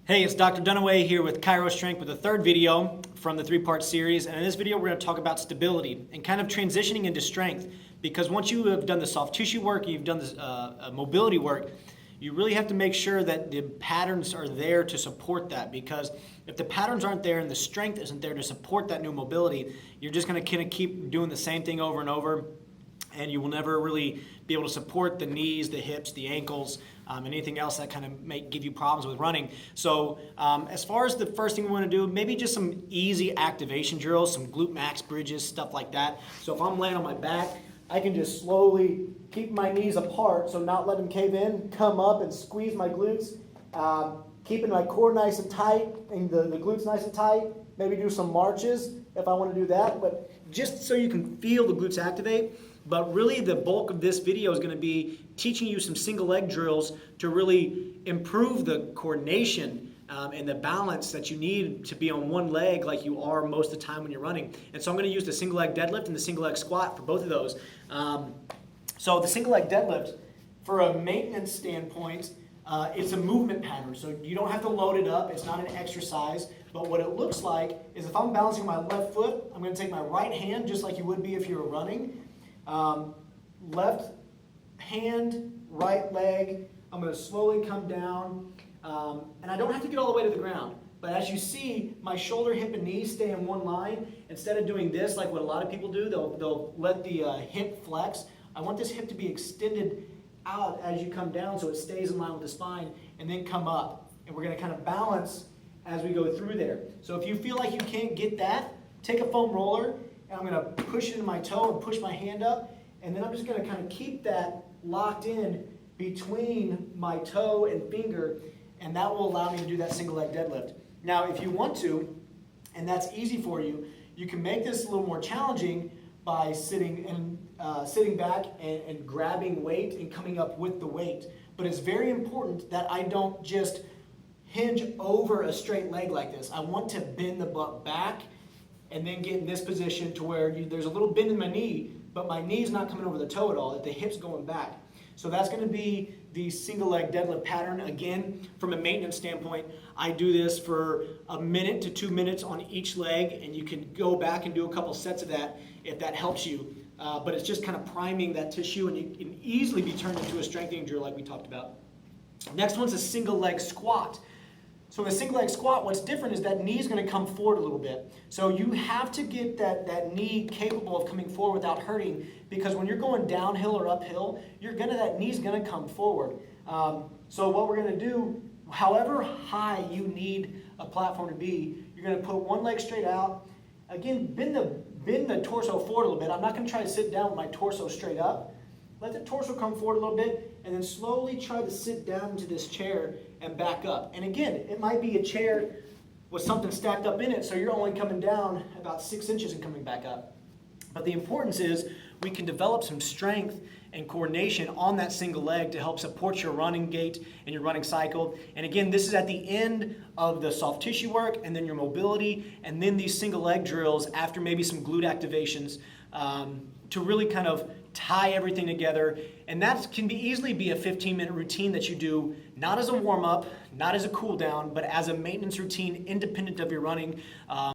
Hey, it's Dr. Dunaway here with Chiro Strength with the third video from the three-part series. And in this video, we're going to talk about stability and kind of transitioning into strength. Because once you have done the soft tissue work, you've done this mobility work, you really have to make sure that the patterns are there to support that. Because if the patterns aren't there and the strength isn't there to support that new mobility, you're just going to kind of keep doing the same thing over and over. And you will never really be able to support the knees, the hips, the ankles, anything else that kind of may give you problems with running. So as far as the first thing we want to do, maybe just some easy activation drills, some glute max bridges, stuff like that. So if I'm laying on my back, I can just slowly keep my knees apart, so not let them cave in, come up and squeeze my glutes, keeping my core nice and tight and the glutes nice and tight. Maybe do some marches if I want to do that, but just so you can feel the glutes activate. But really the bulk of this video is going to be teaching you some single leg drills to really improve the coordination and the balance that you need to be on one leg like you are most of the time when you're running. And so I'm going to use the single leg deadlift and the single leg squat for both of those. So the single leg deadlift, for a maintenance standpoint, it's a movement pattern. So you don't have to load it up. It's not an exercise. But what it looks like is if I'm balancing my left foot, I'm going to take my right hand just like you would be if you were running. Left hand, right leg, I'm going to slowly come down, and I don't have to get all the way to the ground. But as you see, my shoulder, hip, and knee stay in one line. Instead of doing this like what a lot of people do, they'll let the hip flex. I want this hip to be extended out as you come down so it stays in line with the spine, and then come up. And we're going to kind of balance as we go through there. So if you feel like you can't get that, take a foam roller, and I'm going to push into my toe and push my hand up, and then I'm just going to kind of keep that locked in between my toe and finger, and that will allow me to do that single leg deadlift. Now, if you want to, and that's easy for you, you can make this a little more challenging by sitting back and grabbing weight and coming up with the weight. But it's very important that I don't just hinge over a straight leg like this. I want to bend the butt back and then get in this position to where there's a little bend in my knee, but my knee's not coming over the toe at all, that the hip's going back. So that's going to be the single leg deadlift pattern. Again, from a maintenance standpoint, I do this for a minute to 2 minutes on each leg, and you can go back and do a couple sets of that if that helps you. But it's just kind of priming that tissue, and you can easily be turned into a strengthening drill like we talked about. Next one's a single leg squat. So in a single leg squat, what's different is that knee is going to come forward a little bit. So you have to get that knee capable of coming forward without hurting, because when you're going downhill or uphill, that knee's going to come forward. So what we're going to do, however high you need a platform to be, you're going to put one leg straight out. Again, bend the torso forward a little bit. I'm not going to try to sit down with my torso straight up. Let the torso come forward a little bit, and then slowly try to sit down into this chair and back up. And again, it might be a chair with something stacked up in it, so you're only coming down about 6 inches and coming back up. But the importance is we can develop some strength and coordination on that single leg to help support your running gait and your running cycle. And again, this is at the end of the soft tissue work, and then your mobility, and then these single leg drills after maybe some glute activations to really kind of tie everything together. And that can easily be a 15-minute routine that you do, not as a warm-up, not as a cool down, but as a maintenance routine independent of your running.